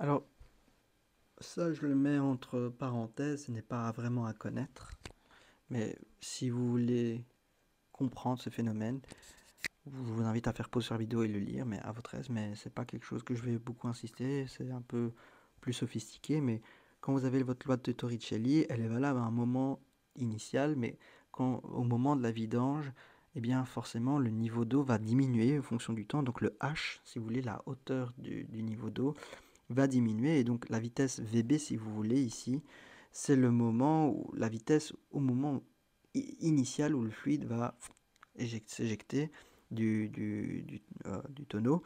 Alors, ça, je le mets entre parenthèses, ce n'est pas vraiment à connaître. Mais si vous voulez comprendre ce phénomène, je vous invite à faire pause sur la vidéo et le lire, mais à votre aise. Mais c'est pas quelque chose que je vais beaucoup insister, c'est un peu plus sophistiqué. Mais quand vous avez votre loi de Torricelli, elle est valable à un moment initial, mais au moment de la vidange, eh bien forcément le niveau d'eau va diminuer en fonction du temps. Donc le H, si vous voulez, la hauteur du niveau d'eau, va diminuer et donc la vitesse VB, si vous voulez, ici, c'est le moment où la vitesse au moment initial où le fluide va s'éjecter du tonneau,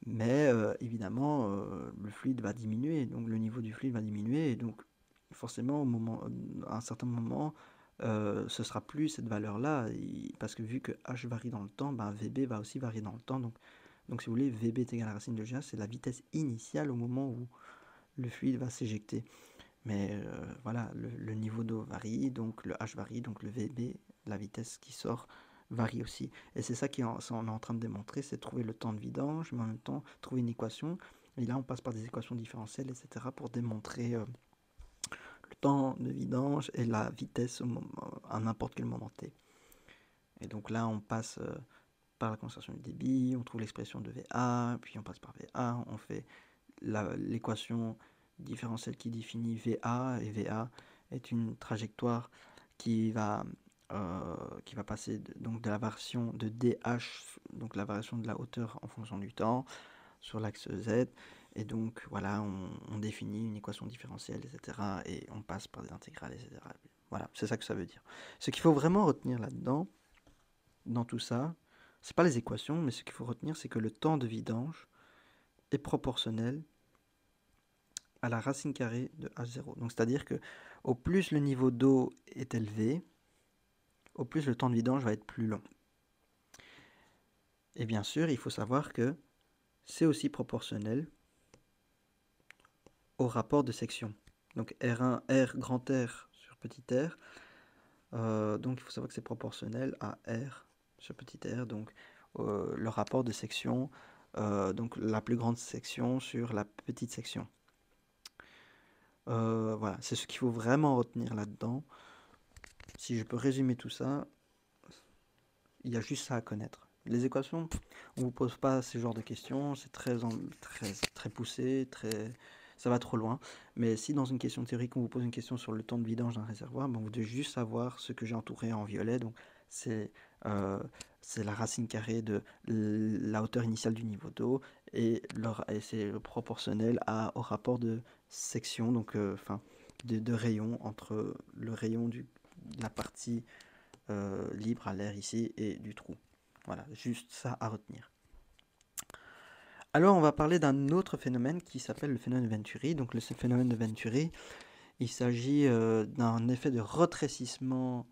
mais évidemment le fluide va diminuer, donc le niveau du fluide va diminuer et donc forcément à un certain moment ce sera plus cette valeur-là, parce que vu que H varie dans le temps, ben VB va aussi varier dans le temps, donc si vous voulez, VB est égal à la racine de G, c'est la vitesse initiale au moment où le fluide va s'éjecter. Mais voilà, le niveau d'eau varie, donc le H varie, donc le VB, la vitesse qui sort, varie aussi. Et c'est ça qu'on est en train de démontrer, c'est trouver le temps de vidange, mais en même temps trouver une équation. Et là, on passe par des équations différentielles, etc., pour démontrer le temps de vidange et la vitesse à n'importe quel moment t. Et donc là, on passe par la conservation du débit, on trouve l'expression de VA, puis on passe par VA, on fait l'équation différentielle qui définit VA, et VA est une trajectoire qui va, passer donc de la variation de DH, donc la variation de la hauteur en fonction du temps, sur l'axe Z. Et donc voilà, on définit une équation différentielle, etc. Et on passe par des intégrales, etc. Voilà, c'est ça que ça veut dire. Ce qu'il faut vraiment retenir là-dedans, dans tout ça, c'est pas les équations, mais ce qu'il faut retenir, c'est que le temps de vidange est proportionnel à la racine carrée de H0. Donc c'est-à-dire que au plus le niveau d'eau est élevé, au plus le temps de vidange va être plus long. Et bien sûr, il faut savoir que c'est aussi proportionnel au rapport de section. Donc R1, R grand R sur petit r. Donc il faut savoir que c'est proportionnel à R sur petit r. Donc le rapport de section, donc la plus grande section sur la petite section. Voilà, c'est ce qu'il faut vraiment retenir là-dedans. Si je peux résumer tout ça, il y a juste ça à connaître. Les équations, on ne vous pose pas ce genre de questions, c'est très poussé, ça va trop loin. Mais si dans une question théorique, on vous pose une question sur le temps de vidange d'un réservoir, ben vous devez juste savoir ce que j'ai entouré en violet. Donc c'est euh, la racine carrée de la hauteur initiale du niveau d'eau et c'est proportionnel au rapport de section, donc de rayon entre le rayon de la partie libre à l'air ici et du trou. Voilà, juste ça à retenir. Alors on va parler d'un autre phénomène qui s'appelle le phénomène de Venturi. Donc le phénomène de Venturi, il s'agit d'un effet de rétrécissement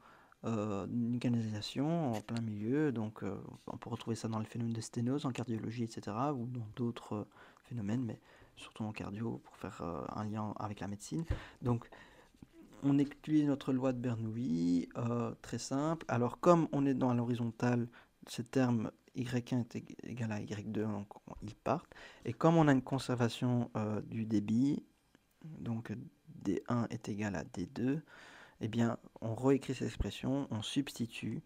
d'une canalisation en plein milieu. Donc on peut retrouver ça dans le phénomène de sténose en cardiologie, etc. ou dans d'autres phénomènes, mais surtout en cardio pour faire un lien avec la médecine. Donc on utilise notre loi de Bernoulli, très simple. Alors, comme on est dans l'horizontale, ce terme y1 est égal à y2, donc ils partent. Et comme on a une conservation du débit, donc d1 est égal à d2, eh bien, on réécrit cette expression, on substitue,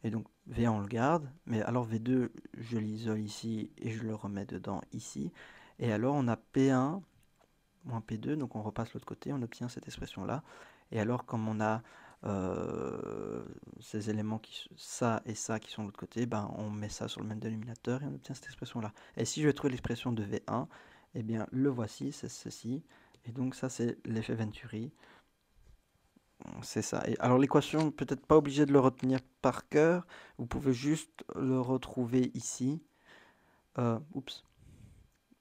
et donc V1 on le garde, mais alors V2, je l'isole ici et je le remets dedans ici. Et alors on a P1 moins P2, donc on repasse l'autre côté, on obtient cette expression-là. Et alors, comme on a ces éléments, ça et ça qui sont de l'autre côté, ben, on met ça sur le même dénominateur et on obtient cette expression-là. Et si je veux trouver l'expression de V1, eh bien, le voici, c'est ceci. Et donc ça, c'est l'effet Venturi. C'est ça. Et alors l'équation, peut-être pas obligé de le retenir par cœur, vous pouvez juste le retrouver ici. Oups.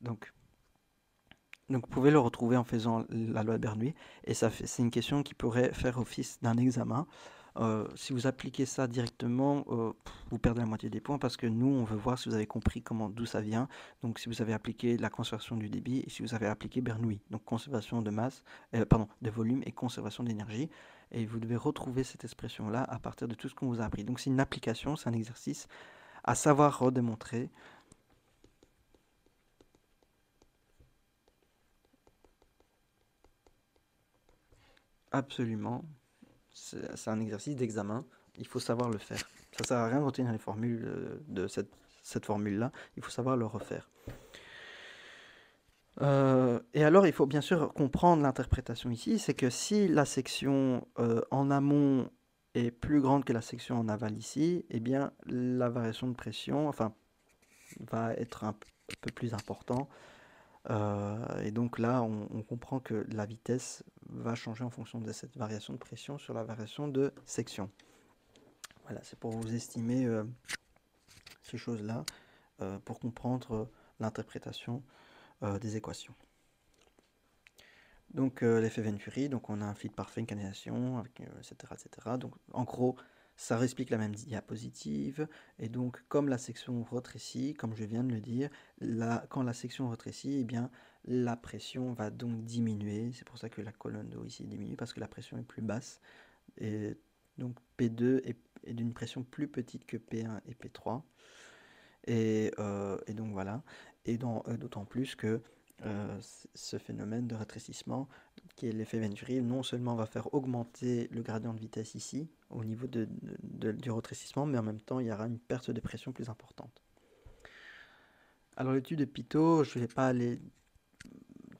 Donc vous pouvez le retrouver en faisant la loi de Bernoulli, et c'est une question qui pourrait faire office d'un examen. Si vous appliquez ça directement, vous perdez la moitié des points parce que nous, on veut voir si vous avez compris d'où ça vient. Donc si vous avez appliqué la conservation du débit et si vous avez appliqué Bernoulli, donc conservation de masse, de volume et conservation d'énergie. Et vous devez retrouver cette expression-là à partir de tout ce qu'on vous a appris. Donc c'est une application, c'est un exercice à savoir redémontrer. Absolument. C'est un exercice d'examen. Il faut savoir le faire. Ça sert à rien de retenir les formules de cette formule-là. Il faut savoir le refaire. Et alors, il faut bien sûr comprendre l'interprétation ici. C'est que si la section en amont est plus grande que la section en aval ici, eh bien, la variation de pression, enfin, va être un peu plus important. Et donc là, on comprend que la vitesse va changer en fonction de cette variation de pression sur la variation de section. Voilà, c'est pour vous estimer ces choses-là, pour comprendre l'interprétation des équations. Donc l'effet Venturi, donc on a un fluide parfait, une canalisation, etc., etc. Donc en gros, ça réexplique la même diapositive. Et donc comme la section rétrécit, comme je viens de le dire, quand la section rétrécit, eh bien la pression va donc diminuer. C'est pour ça que la colonne d'eau ici diminue, parce que la pression est plus basse. Et donc P2 est d'une pression plus petite que P1 et P3. Et donc voilà. Et d'autant plus que ce phénomène de rétrécissement, qui est l'effet Venturi, non seulement va faire augmenter le gradient de vitesse ici, au niveau du rétrécissement, mais en même temps, il y aura une perte de pression plus importante. Alors l'étude de Pitot, je ne vais pas aller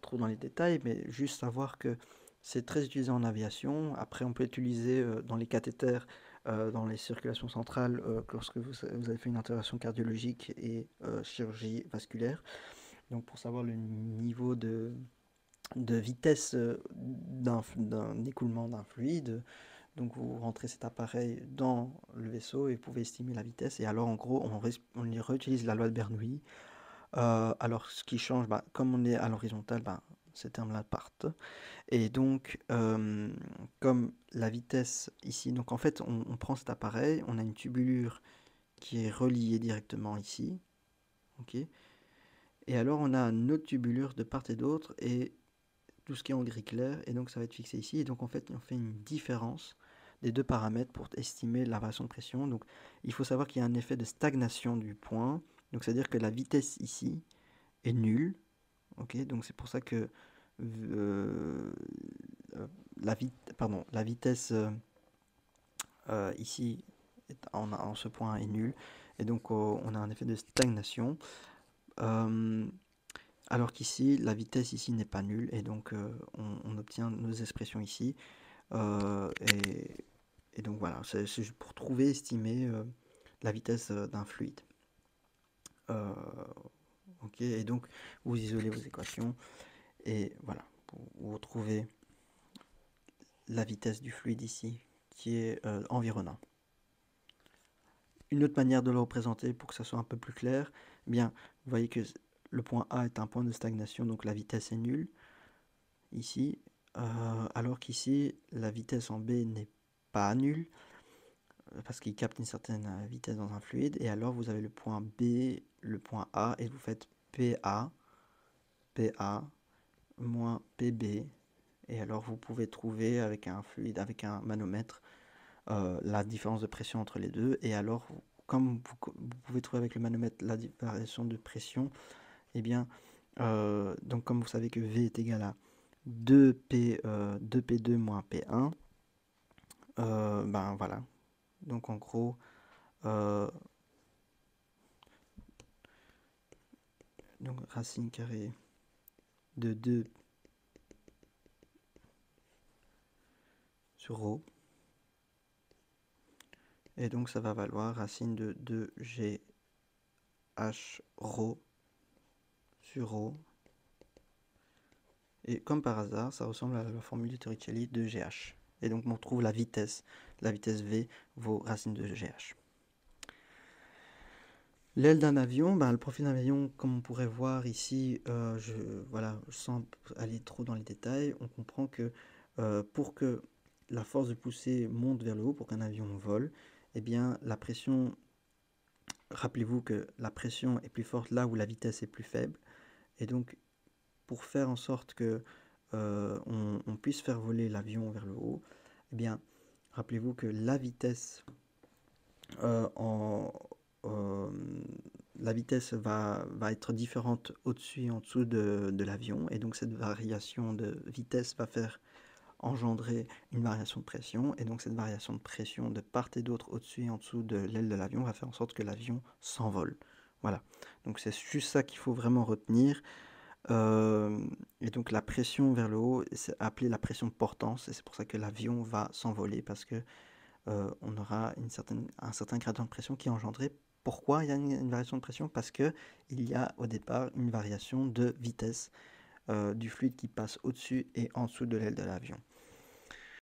trop dans les détails, mais juste savoir que c'est très utilisé en aviation. Après, on peut l'utiliser dans les cathéters, dans les circulations centrales, lorsque vous avez fait une intervention cardiologique et chirurgie vasculaire. Donc pour savoir le niveau de vitesse d'un écoulement d'un fluide. Donc vous rentrez cet appareil dans le vaisseau et vous pouvez estimer la vitesse. Et alors en gros, on réutilise la loi de Bernoulli. Alors ce qui change, comme on est à l'horizontale, ces termes-là partent. Et donc, comme la vitesse ici, donc en fait, on prend cet appareil, on a une tubulure qui est reliée directement ici. Ok. Et alors, on a une autre tubulure de part et d'autre, et tout ce qui est en gris clair, et donc ça va être fixé ici. Et donc, en fait, on fait une différence des deux paramètres pour estimer la variation de pression. Donc, il faut savoir qu'il y a un effet de stagnation du point. Donc, c'est-à-dire que la vitesse ici est nulle. Ok. Donc, c'est pour ça que la vitesse ici en ce point est nulle. Et donc, on a un effet de stagnation. Alors qu'ici, la vitesse ici n'est pas nulle, et donc on obtient nos expressions ici. Et donc voilà, c'est pour trouver, estimer la vitesse d'un fluide. Ok, et donc vous isolez vos équations, et voilà, vous retrouvez la vitesse du fluide ici, qui est environnant. Une autre manière de le représenter pour que ça soit un peu plus clair, eh bien, vous voyez que le point A est un point de stagnation, donc la vitesse est nulle, ici, alors qu'ici, la vitesse en B n'est pas nulle, parce qu'il capte une certaine vitesse dans un fluide, et alors vous avez le point B, le point A, et vous faites PA moins PB, et alors vous pouvez trouver avec un fluide, avec un manomètre, la différence de pression entre les deux, et alors, comme vous pouvez trouver avec le manomètre la variation de pression, eh bien, donc comme vous savez que V est égal à 2P2 moins P1, ben voilà. Donc en gros, donc racine carrée de 2 sur ρ. Et donc ça va valoir racine de 2GH ρ sur ρ. Et comme par hasard, ça ressemble à la formule de Torricelli de GH. Et donc on trouve la vitesse V vaut racine de GH. L'aile d'un avion, le profil d'un avion, comme on pourrait voir ici, sans aller trop dans les détails, on comprend que pour que la force de poussée monte vers le haut, pour qu'un avion vole, eh bien la pression, rappelez-vous que la pression est plus forte là où la vitesse est plus faible, et donc pour faire en sorte que on puisse faire voler l'avion vers le haut, eh bien rappelez-vous que la vitesse la vitesse va être différente au-dessus et en dessous de l'avion, et donc cette variation de vitesse va faire engendrer une variation de pression, et donc cette variation de pression de part et d'autre, au-dessus et en dessous de l'aile de l'avion, va faire en sorte que l'avion s'envole. Voilà, donc c'est juste ça qu'il faut vraiment retenir. Et donc la pression vers le haut, c'est appelé la pression de portance, et c'est pour ça que l'avion va s'envoler, parce que on aura un certain gradient de pression qui est engendré. Pourquoi il y a une variation de pression? Parce que il y a au départ une variation de vitesse du fluide qui passe au-dessus et en dessous de l'aile de l'avion.